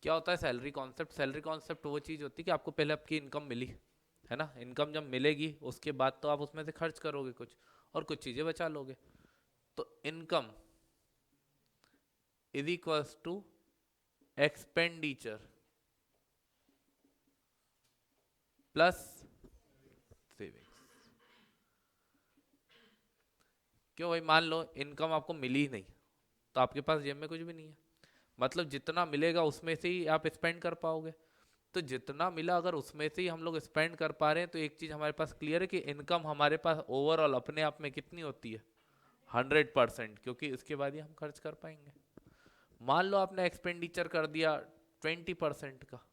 क्या होता है सैलरी कॉन्सेप्ट? सैलरी कॉन्सेप्ट वो चीज़ होती है कि आपको पहले आपकी इनकम मिली, है ना, इनकम जब मिलेगी उसके बाद तो आप उसमें से खर्च करोगे कुछ और कुछ चीज़ें बचा लोगे। तो income is equals to expenditure plus savings. क्यों भाई? मान लो इनकम आपको मिली ही नहीं तो आपके पास जेब में कुछ भी नहीं है, मतलब जितना मिलेगा उसमें से ही आप स्पेंड कर पाओगे। तो जितना मिला अगर उसमें से ही हम लोग स्पेंड कर पा रहे हैं तो एक चीज हमारे पास क्लियर है कि इनकम हमारे पास ओवरऑल अपने आप में कितनी होती है? 100%, क्योंकि इसके बाद ही हम खर्च कर पाएंगे। मान लो आपने एक्सपेंडिचर कर दिया 20% का,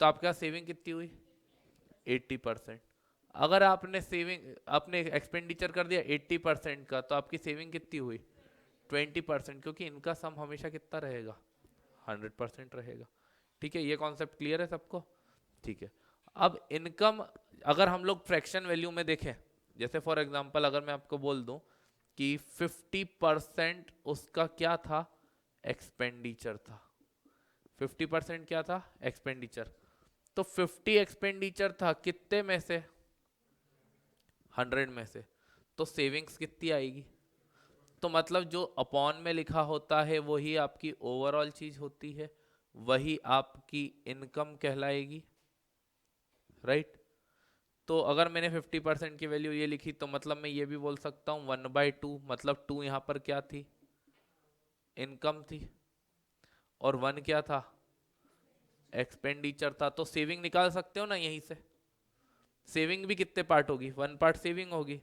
तो आपके पास सेविंग कितनी हुई? 80%। अगर आपने सेविंग अपने एक्सपेंडिचर कर दिया 80% का, तो आपकी सेविंग कितनी हुई? 20%, क्योंकि इनका सम हमेशा कितना रहेगा? 100% रहेगा। ठीक है, ये कॉन्सेप्ट क्लियर है सबको? ठीक है। अब इनकम अगर हम लोग फ्रैक्शन वैल्यू में देखें, जैसे फॉर एग्जांपल अगर मैं आपको बोल दूं कि 50% उसका क्या था? एक्सपेंडिचर था। 50% क्या था? एक्सपेंडिचर। तो 50 एक्सपेंडिचर था कितने में से? 100 में से। तो सेविंग्स कितनी आएगी? तो मतलब जो अपॉन में लिखा होता है वही आपकी ओवरऑल चीज होती है, वही आपकी इनकम कहलाएगी, राइट? तो अगर मैंने 50% की वैल्यू ये लिखी तो मतलब मैं ये भी बोल सकता हूँ 1/2, मतलब 2 यहाँ पर क्या थी? इनकम थी। और 1 क्या था? एक्सपेंडिचर था। तो सेविंग निकाल सकते हो ना यहीं से? सेविंग भी कितने पार्ट होगी? 1 पार्ट सेविंग होगी।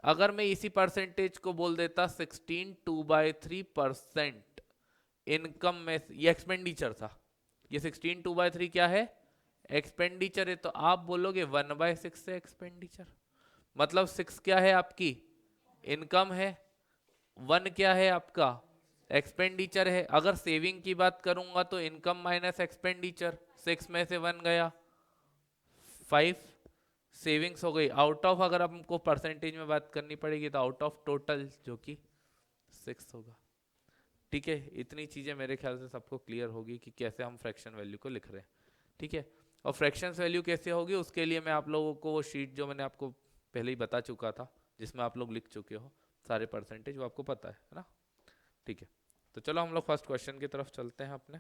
अगर मैं इसी परसेंटेज को बोल देता 16/2/3% इनकम में, ये एक्सपेंडिचर था, ये 16/2/3 क्या है? एक्सपेंडिचर है। तो आप बोलोगे 1/6 है एक्सपेंडिचर। मतलब 6 क्या है आपकी? इनकम है। 1 क्या है आपका? एक्सपेंडिचर है। अगर सेविंग की बात करूंगा तो इनकम माइनस एक्सपेंडिचर, 6 में से 1 गया, 5 सेविंग्स हो गई। आउट ऑफ अगर हमको परसेंटेज में बात करनी पड़ेगी तो आउट ऑफ टोटल, जो कि 6 होगा। ठीक है, इतनी चीजें मेरे ख्याल से सबको क्लियर होगी कि कैसे हम फ्रैक्शन वैल्यू को लिख रहे हैं। ठीक है। और फ्रैक्शन वैल्यू कैसे होगी उसके लिए मैं आप लोगों को वो शीट जो मैंने आपको पहले ही बता चुका था, जिसमें आप लोग लिख चुके हो सारे परसेंटेज, वो आपको पता है ना? ठीक है। तो चलो हम लोग फर्स्ट क्वेश्चन की तरफ चलते हैं अपने।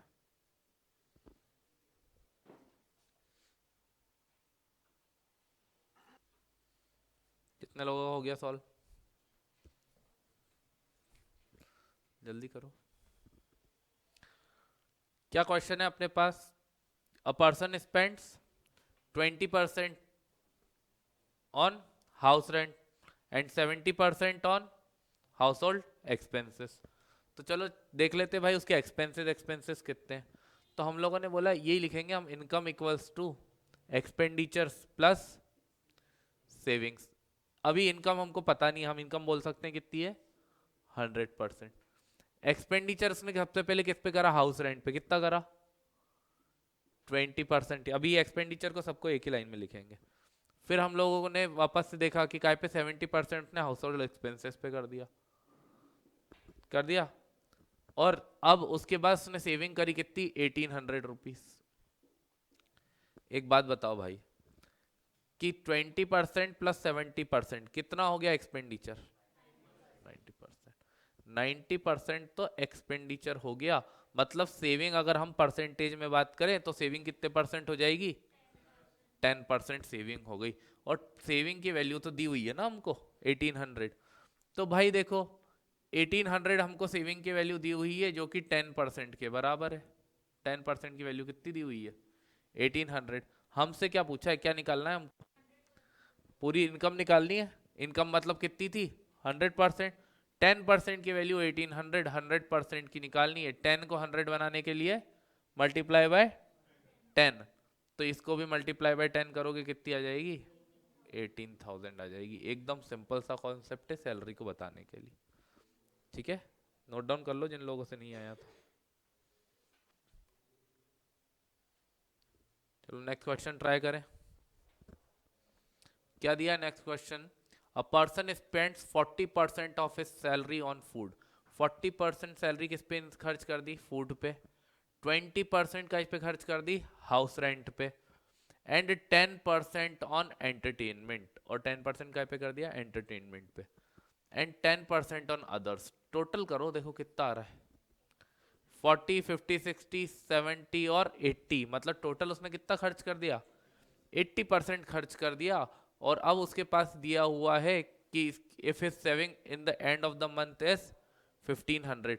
कितने लोगों का हो गया सॉल्व? जल्दी करो। क्या क्वेश्चन है अपने पास? A person spends 20% on house rent and 70% on household expenses. तो चलो देख लेते भाई उसके एक्सपेंसेस, एक्सपेंसेस कितने हैं। तो हम लोगों ने बोला यही लिखेंगे हम, income equals to expenditures plus savings. अभी इनकम हमको पता नहीं, हम इनकम बोल सकते हैं कितनी है? 100%। एक्सपेंडिचर उसने सबसे पहले किस पे करा? हाउस रेंट पे। कितना करा? 20%। अभी एक्सपेंडिचर को सबको एक ही लाइन में लिखेंगे। फिर हम लोगों ने वापस से देखा कि काय पे 70% ने हाउस होल्ड एक्सपेंसेस पे कर दिया, कर दिया। और अब उसके बाद उसने सेविंग करी कितनी? 1800 रुपीज। एक बात बताओ भाई कि 20% प्लस 70% कितना हो गया एक्सपेंडिचर? 90%। 90% तो एक्सपेंडिचर हो गया। मतलब सेविंग अगर हम परसेंटेज में बात करें तो सेविंग कितने परसेंट हो जाएगी? 10% सेविंग हो गई। और सेविंग की वैल्यू तो दी हुई है ना हमको, 1800। तो भाई देखो 1800 हमको सेविंग की वैल्यू दी हुई है जो कि 10% के बराबर है। 10% की वैल्यू कितनी दी हुई है? 1800। हमसे क्या पूछा है, क्या निकालना है हमको? पूरी इनकम निकालनी है। इनकम मतलब कितनी थी? 100%। 10% की वैल्यू 1800, 100% की निकालनी है। 10 को 100 बनाने के लिए मल्टीप्लाई बाय 10। तो इसको भी मल्टीप्लाई बाय 10 करोगे कितनी आ जाएगी? 18,000 आ जाएगी। एकदम सिंपल सा कॉन्सेप्ट है सैलरी को बताने के लिए। ठीक है, नोट डाउन कर लो जिन लोगों से नहीं आया तो। चलो नेक्स्ट क्वेश्चन ट्राई करें। क्या दिया next question? A person spends 40% of his salary on food. 40% salary किस पे खर्च कर दी? फूड पे। 20% का इस पे खर्च कर दी हाउस रेंट पे, एंड 10% ऑन एंटरटेनमेंट, और 10% का पे कर दिया एंटरटेनमेंट पे, एंड 10% ऑन अदर्स। टोटल करो देखो कितना आ रहा है, 40, 50, 60, 70 और 80, मतलब टोटल उसने कितना खर्च कर दिया, 80% खर्च कर दिया। और अब उसके पास दिया हुआ है कि if his saving in the end of the month is 1500।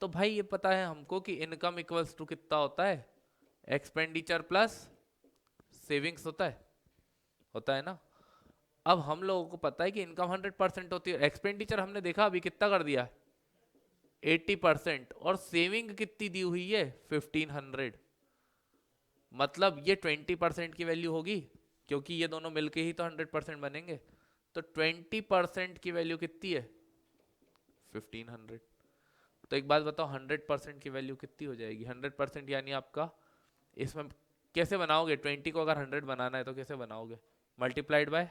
तो भाई ये पता है हमको कि इनकम इक्वल्स टू कितना होता है, एक्सपेंडिचर प्लस सेविंग्स होता है ना। अब हम लोगों को पता है कि इनकम 100% होती है, एक्सपेंडिचर हमने देखा अभी कितना कर दिया 80%, और सेविंग कितनी दी हुई है 1500, मतलब ये 20% की वैल्यू होगी, क्योंकि ये दोनों मिलके ही तो 100% बनेंगे। तो 20% की वैल्यू कितनी है 1500। तो एक बात बताओ 100% की वैल्यू कितनी हो जाएगी, 100% यानी आपका इसमें कैसे बनाओगे, 20 को अगर 100 बनाना है तो कैसे बनाओगे, मल्टीप्लाइड बाय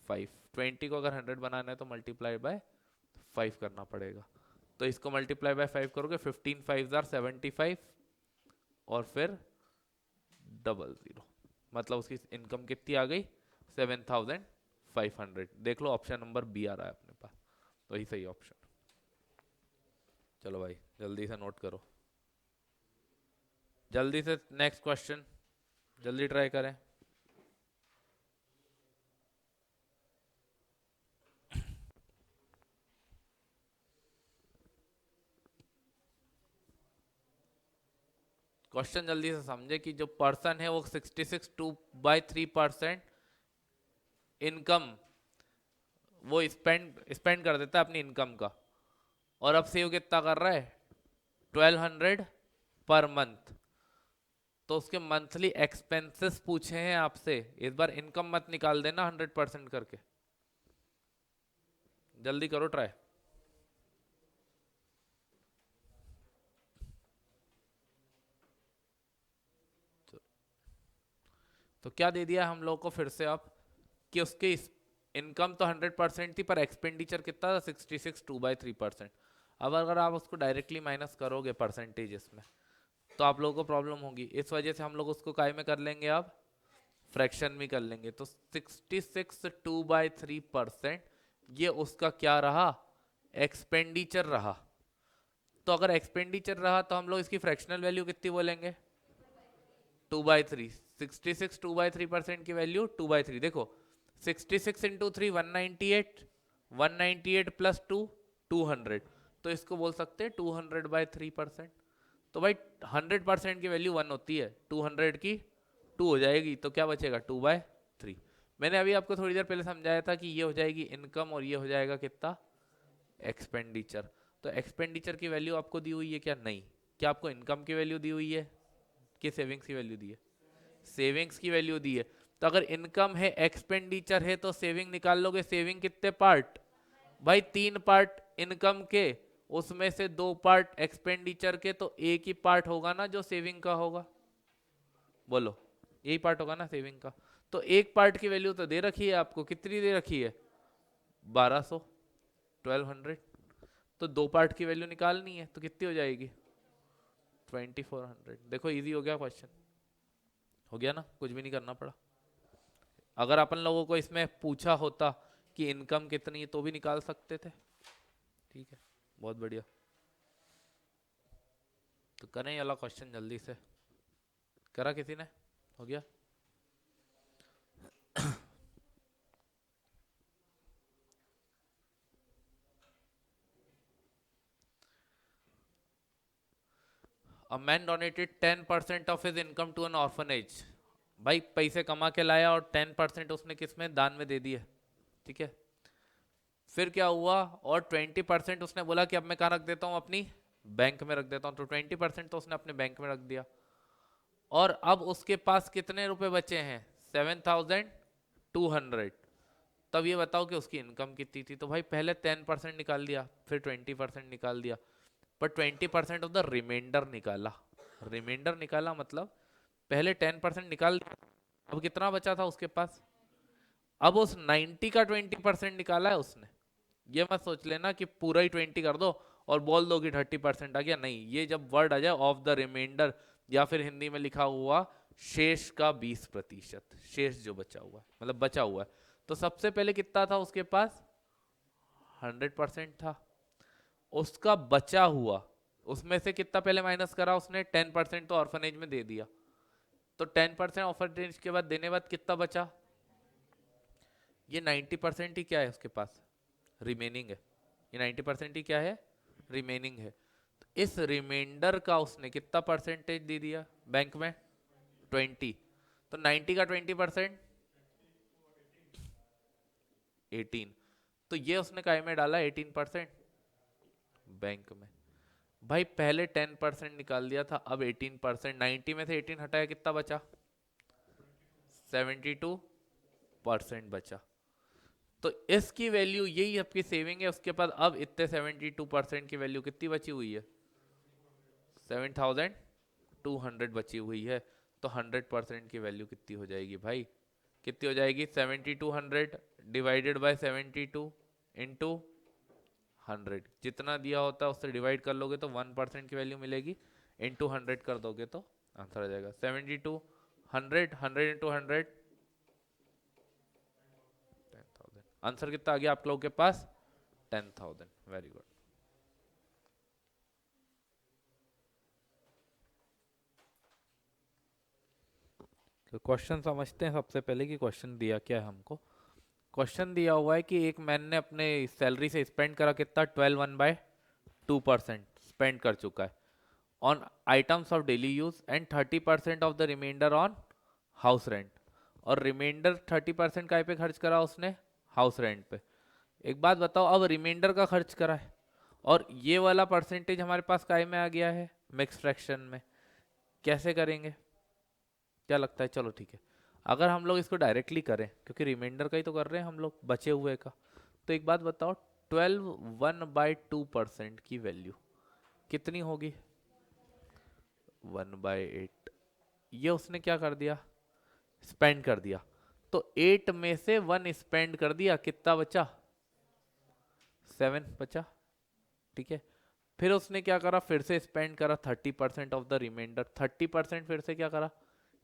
5। 20 को अगर 100 बनाना है तो मल्टीप्लाई बाय 5 करना पड़ेगा। तो इसको मल्टीप्लाई बाय 5 करोगे, 15 5 75, और फिर 00, मतलब उसकी इनकम कितनी आ गई 7500। देख लो ऑप्शन नंबर बी आ रहा है अपने पास, वही सही ऑप्शन। चलो भाई जल्दी से नोट करो, जल्दी से नेक्स्ट क्वेश्चन, जल्दी ट्राई करें। क्वेश्चन जल्दी से समझे कि जो पर्सन है वो 66 2/3% इनकम वो स्पेंड कर देता है अपनी इनकम का, और अब सेव कितना कर रहा है 1200 पर मंथ। तो उसके मंथली एक्सपेंसेस पूछे हैं आपसे, इस बार इनकम मत निकाल देना 100% करके, जल्दी करो ट्राई। तो क्या दे दिया हम लोग को फिर से अब कि उसकी इनकम तो 100% थी पर एक्सपेंडिचर कितना था 66 2/3%। अब अगर आप उसको डायरेक्टली माइनस करोगे परसेंटेजेस में तो आप लोगों को प्रॉब्लम होगी, इस वजह से हम लोग उसको काय में कर लेंगे, अब फ्रैक्शन में कर लेंगे। तो 66 2/3% ये उसका क्या रहा, एक्सपेंडिचर रहा। तो अगर एक्सपेंडिचर रहा तो हम लोग इसकी फ्रैक्शनल वैल्यू कितनी बोलेंगे 2/3। 66 2/3% की वैल्यू 2/3। देखो 66 इंटू 3 198, 198 प्लस 2 200, तो इसको बोल सकते हैं 200/3%। तो भाई 100% की वैल्यू 1 होती है, 200 की 2 हो जाएगी, तो क्या बचेगा 2/3। मैंने अभी आपको थोड़ी देर पहले समझाया था कि ये हो जाएगी इनकम और ये हो जाएगा कितना एक्सपेंडिचर। तो एक्सपेंडिचर की वैल्यू आपको दी हुई है क्या, नहीं। क्या आपको इनकम की वैल्यू दी हुई है कि सेविंग्स की वैल्यू दी है, सेविंग्स की वैल्यू दी है। तो अगर इनकम है एक्सपेंडिचर है तो सेविंग निकाल लोगे। सेविंग कितने पार्ट भाई, 3 पार्ट इनकम के, उसमें से 2 पार्ट एक्सपेंडिचर के, तो एक ही पार्ट होगा ना जो सेविंग का होगा, बोलो यही पार्ट होगा ना सेविंग का। तो एक पार्ट की वैल्यू तो दे रखी है आपको, कितनी दे रखी है 1200, 1200। तो 2 पार्ट की वैल्यू निकालनी है तो कितनी हो जाएगी 2400। देखो इजी हो गया क्वेश्चन, हो गया ना, कुछ भी नहीं करना पड़ा। अगर अपन लोगों को इसमें पूछा होता कि इनकम कितनी है तो भी निकाल सकते थे। ठीक है, बहुत बढ़िया। तो करें वाला क्वेश्चन जल्दी से, करा किसी ने, हो गया। A man donated 10% of his income to an orphanage। भाई पैसे कमा के लाया और 10% उसने किसमें दान में दे दिए, ठीक है। फिर क्या हुआ, और 20% उसने बोला कि अब मैं कहाँ रख देता हूँ, अपनी बैंक में रख देता हूँ। तो 20% तो उसने अपने बैंक में रख दिया, और अब उसके पास कितने रुपए बचे हैं 7200। तब ये बताओ कि उसकी इनकम कितनी थी। तो भाई पहले 10% निकाल दिया, फिर 20% निकाल दिया, पर 20% ऑफ द रिमाइंडर निकाला। रिमाइंडर निकाला मतलब पहले 10% निकाल दिया, अब कितना बचा था उसके पास, अब उस 90 का 20% निकाला है उसने। ये मत सोच लेना कि पूरा ही 20 कर दो और बोल दो कि 30% आ गया, नहीं, ये जब वर्ड आ जाए ऑफ द रिमाइंडर, या फिर हिंदी में लिखा हुआ शेष का 20%, शेष जो बचा हुआ है, मतलब बचा हुआ है, तो सबसे पहले कितना था उसके पास, 100% था। उसका बचा हुआ, उसमें से कितना पहले माइनस करा उसने, 10% तो ऑर्फनेज में दे दिया, तो 10% ऑर्फनेज के बाद देने बाद कितना बचा, ये 90% ही क्या है उसके पास, रिमेनिंग है। ये 90% ही क्या है, रिमेनिंग है। तो इस रिमाइंडर का उसने कितना परसेंटेज दे दिया बैंक में, 20। तो 90 का 20%, 18। तो ये उसने काय में डाला, 18% बैंक में। भाई पहले 10% निकाल दिया था, अब 18%, 90 में से 18 हटाया, कितना बचा, 72% बचा। तो इसकी वैल्यू, यही आपकी सेविंग है, उसके बाद अब इतने 72% की वैल्यू कितनी बची हुई है, 7200 बची हुई है। तो 100% की वैल्यू कितनी हो जाएगी भाई, कितनी हो जाएगी, 7200 डिवाइडेड बाय 72 इंटू 100, जितना दिया होता है उससे डिवाइड कर लोगे तो 1% की वैल्यू मिलेगी, इंटू 100 कर दोगे तो आंसर आ जाएगा 72, 100, 100 इंटू 100, 10,000। आंसर कितना आ गया आप लोगों के पास, 10,000। Very good. तो क्वेश्चन समझते हैं सबसे पहले कि क्वेश्चन दिया क्या है हमको। क्वेश्चन दिया हुआ है कि एक मैन ने अपने सैलरी से स्पेंड करा कितना, 12 1/2% स्पेंड कर चुका है on items of daily use, and 30% of the remainder on house rent. और रिमाइंडर 30% काय पे खर्च करा उसने, हाउस रेंट पे। एक बात बताओ, अब रिमाइंडर का खर्च करा है और ये वाला परसेंटेज हमारे पास काय में आ गया है, मिक्स फ्रैक्शन में। कैसे करेंगे, क्या लगता है, चलो ठीक है। अगर हम लोग इसको डायरेक्टली करें, क्योंकि रिमाइंडर का ही तो कर रहे हैं हम लोग, बचे हुए का, तो एक बात बताओ, 12 1/2% की वैल्यू कितनी होगी, 1/8। ये उसने क्या कर दिया, स्पेंड कर दिया। तो 8 में से 1 स्पेंड कर दिया, कितना बचा, 7 बचा, ठीक है। फिर उसने क्या करा, फिर से स्पेंड करा 30% ऑफ द रिमाइंडर, 30% फिर से क्या करा,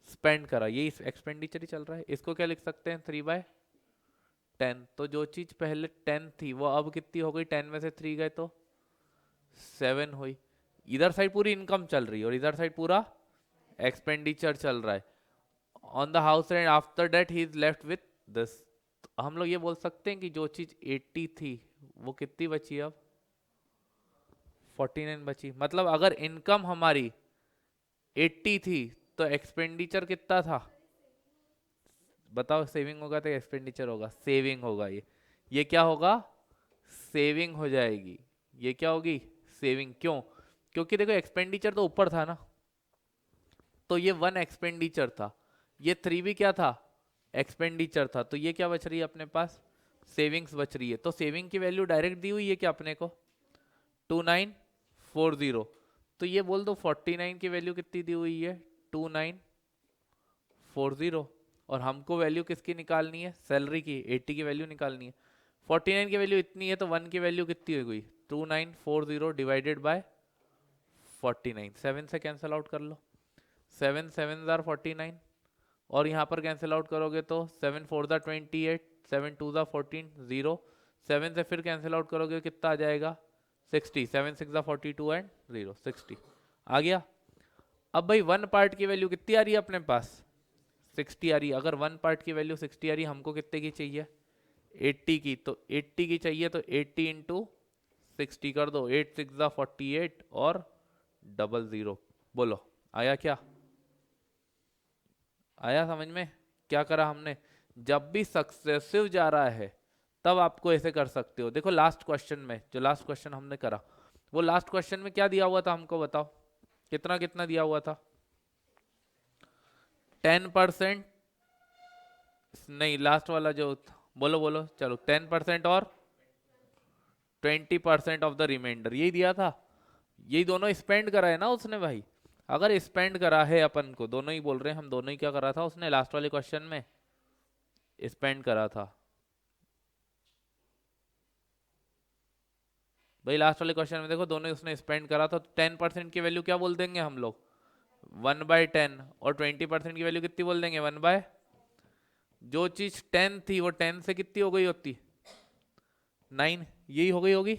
स्पेंड करा। यही एक्सपेंडिचर ही चल रहा है, इसको क्या लिख सकते हैं, 3/10। तो जो चीज पहले 10 थी वो अब कितनी हो गई, 10 में से 3 गए तो 7 हुई। इधर साइड पूरी इनकम चल रही है और इधर साइड पूरा एक्सपेंडिचर चल रहा है on the house rent. After that he is left with this. हम लोग ये बोल सकते हैं कि जो चीज 80 थी वो कितनी बची, अब 49 बची। मतलब अगर इनकम हमारी 80 थी तो एक्सपेंडिचर कितना था, बताओ, सेविंग होगा तो एक्सपेंडिचर होगा, सेविंग होगा। ये क्या होगा, सेविंग हो जाएगी। ये क्या होगी, सेविंग। क्यों, क्योंकि देखो एक्सपेंडिचर तो ऊपर था ना, तो ये 1 एक्सपेंडिचर था, ये 3 भी क्या था, एक्सपेंडिचर था। तो ये क्या बच रही है अपने पास, सेविंग्स बच रही है। तो सेविंग की वैल्यू डायरेक्ट दी हुई है क्या अपने को, 2940। तो ये बोल दो 49 की वैल्यू कितनी दी हुई है, 2940। और हमको वैल्यू किसकी निकालनी है, सैलरी की, 80 की वैल्यू निकालनी है। 49 की वैल्यू इतनी है तो 1 की वैल्यू कितनी हो गई, 2940 डिवाइडेड बाय 49। 7 से कैंसिल आउट कर लो, 7 7 जार 49। और यहाँ पर कैंसिल आउट करोगे तो 7 4 जार 28, 7 2 जार 14, 0। 7 से फिर कैंसिल आउट करोगे कितना आ जाएगा, 60। 7 6 जार 42 एंड 0, 60 आ गया। अब भाई 1 पार्ट की वैल्यू कितनी आ रही है अपने पास, 60 आ रही है। अगर 1 पार्ट की वैल्यू 60 आ रही है, हमको कितने की चाहिए, 80 की। तो 80 की चाहिए तो 80 इंटू 60 कर दो, 8 6 जार 48 और 00। बोलो आया क्या, आया समझ में। क्या करा हमने, जब भी सक्सेसिव जा रहा है तब आपको ऐसे कर सकते हो। देखो लास्ट क्वेश्चन में, जो लास्ट क्वेश्चन हमने करा, वो लास्ट क्वेश्चन में क्या दिया हुआ था हमको बताओ, कितना कितना दिया हुआ था, 10%, नहीं लास्ट वाला जो बोलो बोलो, चलो 10% और 20% ऑफ द रिमाइंडर, यही दिया था। यही दोनों स्पेंड करा है ना उसने भाई। अगर स्पेंड करा है, अपन को दोनों ही बोल रहे हैं हम, दोनों ही क्या करा था उसने लास्ट वाले क्वेश्चन में, स्पेंड करा था। भाई लास्ट वाले क्वेश्चन में देखो दोनों उसने स्पेंड करा था, तो 10% की वैल्यू क्या बोल देंगे हम लोग, 1/10, और 20% की वैल्यू कितनी बोल देंगे, 1/, जो चीज 10 थी वो 10 से कितनी हो गई होती, 9, यही हो गई होगी।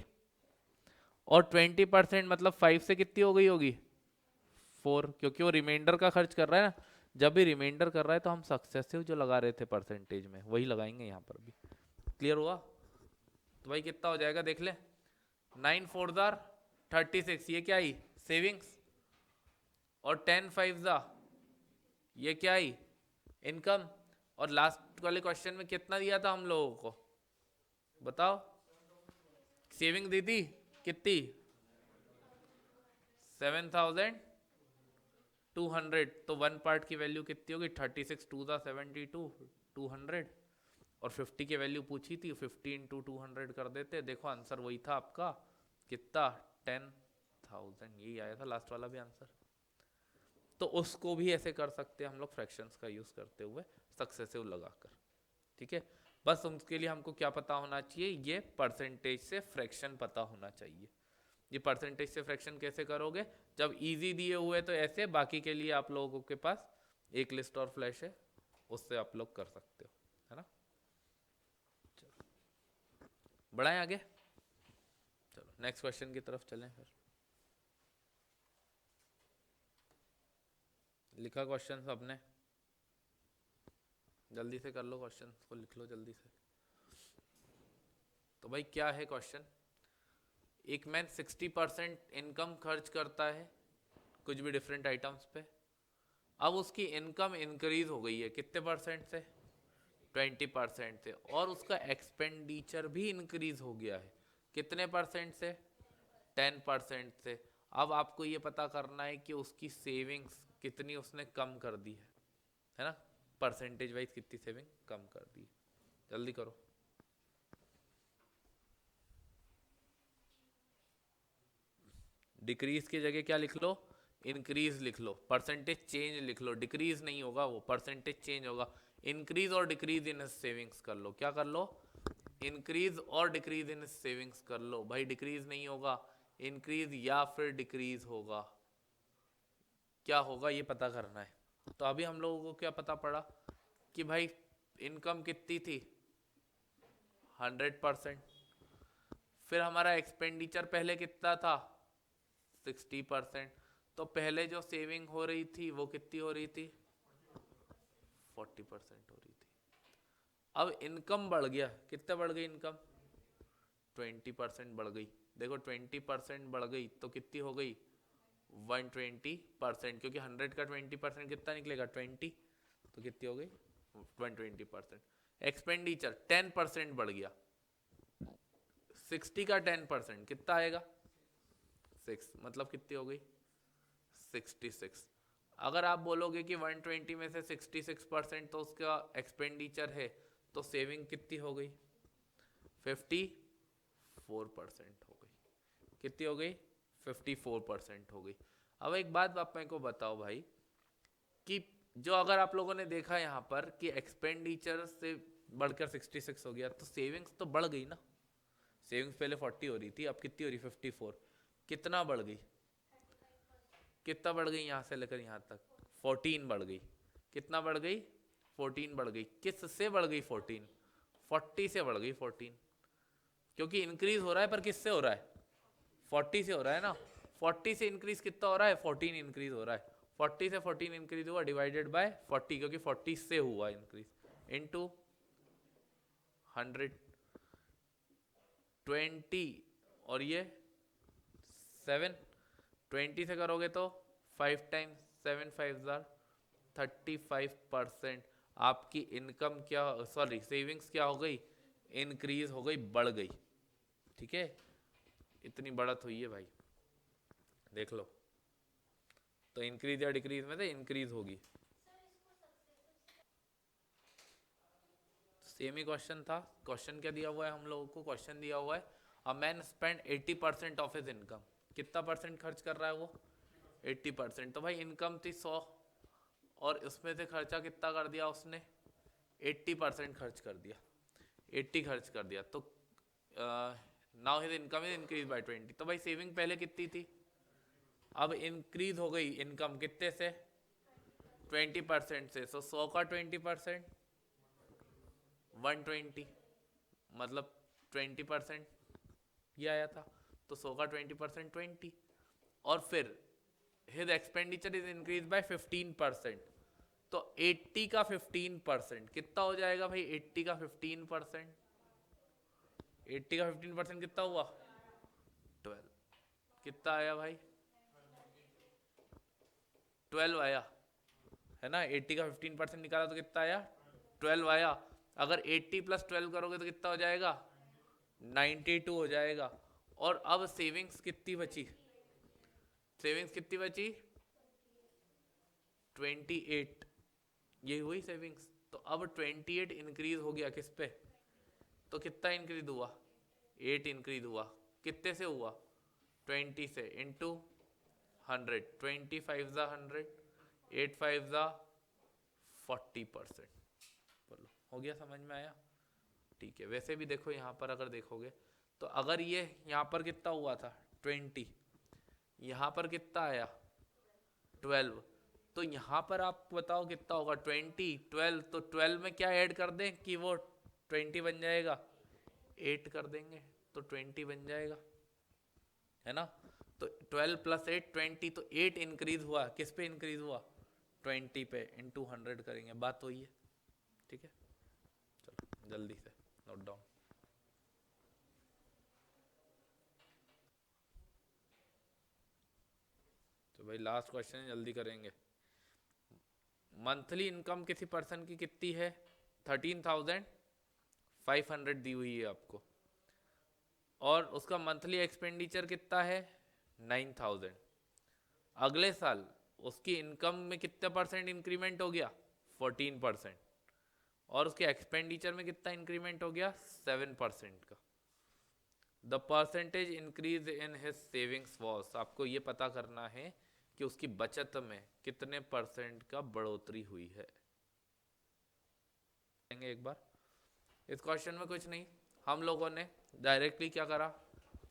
और 20% मतलब 5 से कितनी हो गई होगी, 4, क्योंकि वो रिमाइंडर का खर्च कर रहा है ना। जब भी रिमाइंडर कर रहा है तो हम सक्सेसिव जो लगा रहे थे परसेंटेज में वही लगाएंगे यहाँ पर भी। क्लियर हुआ? तो भाई कितना हो जाएगा देख ले, 9 4 जार 36, ये क्या आई, सेविंग्स, और 10 5 जा, ये क्या आई, इनकम। और लास्ट वाले क्वेश्चन में कितना दिया था हम लोगों को, बताओ, सेविंग दी थी कितनी, 7200। तो वन पार्ट की वैल्यू कितनी होगी, 36 2 ज़ा 72, 200, और 50 की वैल्यू पूछी थी, 50 इंटू 200 कर देते, देखो आंसर वही था आपका, कितना, 10,000, यही आया था लास्ट वाला भी आंसर। तो उसको भी ऐसे कर सकते हैं हम लोग फ्रैक्शंस का यूज करते हुए सक्सेसिव लगाकर, ठीक है। बस उसके लिए हमको क्या पता होना चाहिए, ये परसेंटेज से फ्रैक्शन पता होना चाहिए। ये परसेंटेज से फ्रैक्शन कैसे करोगे, जब इजी दिए हुए तो ऐसे, बाकी के लिए आप लोगों के पास एक लिस्ट और फ्लैश है, उससे आप लोग कर सकते हो, है ना। चलो बढ़ाएं आगे, चलो नेक्स्ट क्वेश्चन की तरफ चलें फिर। लिखा क्वेश्चन सबने, जल्दी से कर लो, क्वेश्चन को लिख लो जल्दी से। तो भाई क्या है क्वेश्चन, एक मैन 60% इनकम खर्च करता है कुछ भी डिफरेंट आइटम्स पे। अब उसकी इनकम इंक्रीज हो गई है कितने परसेंट से, 20% से, और उसका एक्सपेंडिचर भी इंक्रीज हो गया है कितने परसेंट से, 10% से। अब आपको ये पता करना है कि उसकी सेविंग्स कितनी उसने कम कर दी है ना, परसेंटेज वाइज कितनी सेविंग कम कर दी, जल्दी करो। डिक्रीज की जगह क्या लिख लो, इंक्रीज लिख लो, परसेंटेज चेंज लिख लो, डिक्रीज नहीं होगा वो, परसेंटेज चेंज होगा। इंक्रीज और डिक्रीज इन सेविंग्स कर लो, क्या कर लो, इंक्रीज और डिक्रीज इन सेविंग्स कर लो। भाई डिक्रीज नहीं होगा, इंक्रीज या फिर डिक्रीज होगा, क्या होगा ये पता करना है। तो अभी हम लोगों को क्या पता पड़ा कि भाई इनकम कितनी थी, 100%। फिर हमारा एक्सपेंडिचर पहले कितना था, 60%। तो पहले जो सेविंग हो रही थी वो कितनी हो रही थी, 40% हो रही थी। अब इनकम बढ़ गया, कितना बढ़ गई इनकम, 20% बढ़ गई। देखो 20% बढ़ गई तो कितनी हो गई, 120%, क्योंकि 100 का 20% कितना निकलेगा, 20, तो कितनी हो गई, 120%। एक्सपेंडिचर 10% बढ़ गया, 60 का 10% कितना आएगा, 6, मतलब कितनी हो गई, 66। अगर आप बोलोगे कि 120 में से 66% तो उसका एक्सपेंडिचर है, तो सेविंग कितनी हो गई, 54% हो गई। कितनी हो गई, 54% हो गई। अब एक बात आप मेरे को बताओ भाई, कि जो अगर आप लोगों ने देखा यहाँ पर कि एक्सपेंडिचर से बढ़कर 66 हो गया, तो सेविंग्स तो बढ़ गई ना। सेविंग्स पहले 40 हो रही थी, अब कितनी हो रही, 54। कितना बढ़ गई, कितना बढ़ गई, यहाँ से लेकर यहाँ तक 14 बढ़ गई। कितना बढ़ गई, 14 बढ़ गई। किस से बढ़ गई 14, 40 से बढ़ गई 14, क्योंकि इंक्रीज हो रहा है पर किससे हो रहा है, 40 से हो रहा है ना। 40 से इंक्रीज कितना हो रहा है, 14 इंक्रीज हो रहा है। 40 से 14 इंक्रीज हुआ, डिवाइडेड बाय 40, क्योंकि 40 से हुआ इंक्रीज, इनटू 100, 20, और ये 7, 20 से करोगे तो 5 टाइम्स 7 5 जार 35%। आपकी इनकम क्या, सॉरी सेविंग्स क्या हो गई, इंक्रीज हो गई, बढ़ गई, ठीक है। इतनी बढ़त हुई है भाई, देख लो। तो इंक्रीज या डिक्रीज में से इंक्रीज होगी। सेम ही क्वेश्चन था। क्वेश्चन क्या दिया हुआ है हम लोगों को, क्वेश्चन दिया हुआ है a man spend 80% of his income. कितना परसेंट खर्च कर रहा है वो, 80%। तो भाई इनकम थी 100, और उसमें से खर्चा कितना कर दिया उसने, 80% खर्च कर दिया, 80 खर्च कर दिया। तो now his income is increase by 20। तो भाई सेविंग पहले कितनी थी, अब इंक्रीज हो गई इनकम कितने से, 20% से। सो 100 का 20% 120, मतलब 20% ये आया था। तो 100 का 20% 20। और फिर his expenditure is increase by 15%। तो 80 का 15% कितना हो जाएगा भाई, 80 का 15%, 80 का 15% कितना हुआ 12। कितना आया भाई 12 आया, है ना। 80 का 15% निकाला तो कितना आया 12 आया। अगर 80 प्लस 12 करोगे तो कितना हो जाएगा 92 हो जाएगा। और अब सेविंग्स कितनी बची, सेविंग्स कितनी बची 28, ये हुई सेविंग्स। तो अब 28 इंक्रीज हो गया किस पे, तो कितना इंक्रीज हुआ 8 इंक्रीज हुआ, कितने से हुआ 20 से, इंटू 100, 25 ज़ा 100, 8 5 ज़ा 40%। बोलो हो गया, समझ में आया, ठीक है। वैसे भी देखो यहाँ पर अगर देखोगे तो अगर ये यहाँ पर कितना हुआ था 20, यहाँ पर कितना आया 12, तो यहाँ पर आप बताओ कितना होगा 20 12। तो 12 में क्या ऐड कर दें कि वो 20 बन जाएगा, 8 कर देंगे तो 20 बन जाएगा, है ना। तो 12 प्लस 8 20। तो 8 इंक्रीज हुआ, किस पे इंक्रीज हुआ 20 पे, इंटू 100 करेंगे, बात वही है, ठीक है। चलो जल्दी से नोट डाउन। तो भाई लास्ट क्वेश्चन जल्दी करेंगे। मंथली इनकम किसी पर्सन की कितनी है 13,500 दी हुई है आपको, और उसका मंथली एक्सपेंडिचर कितना है 9,000। अगले साल उसकी इनकम में कितना परसेंट इंक्रीमेंट हो गया 14%, और उसके एक्सपेंडिचर में कितना इंक्रीमेंट हो गया 7% का। The percentage increase in his savings was, आपको ये पता करना है कि उसकी बचत में कितने परसेंट का बढ़ोतरी हुई है। एक बार इस क्वेश्चन में कुछ नहीं, हम लोगों ने डायरेक्टली क्या करा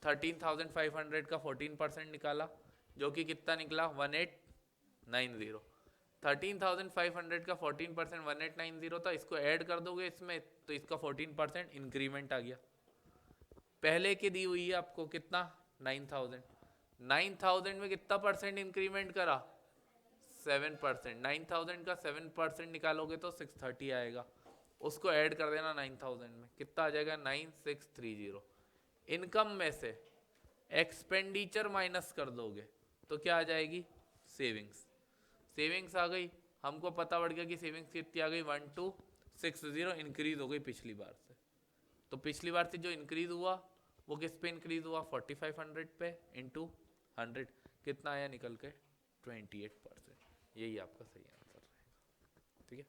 13,500 का 14% निकाला, जो कि कितना निकला 1890। 13,500 का 14% 1890 था, इसको ऐड कर दोगे इसमें तो इसका 14% इंक्रीमेंट आ गया। पहले की दी हुई है आपको कितना 9,000, 9,000 में कितना परसेंट इंक्रीमेंट करा 7%। 9,000 का 7% निकालोगे तो 630 आएगा, उसको ऐड कर देना 9,000 में, कितना आ जाएगा 9630। इनकम में से एक्सपेंडिचर माइनस कर दोगे तो क्या आ जाएगी सेविंग्स। सेविंग्स आ गई, हमको पता पड़ गया कि सेविंग्स कितनी आ गई 1260, इंक्रीज हो गई पिछली बार से। तो पिछली बार से जो इंक्रीज हुआ वो किस पे इंक्रीज हुआ 4500 पे, इंटू 100 कितना आया निकल के 28%। यही आपका सही आंसर रहेगा, ठीक है।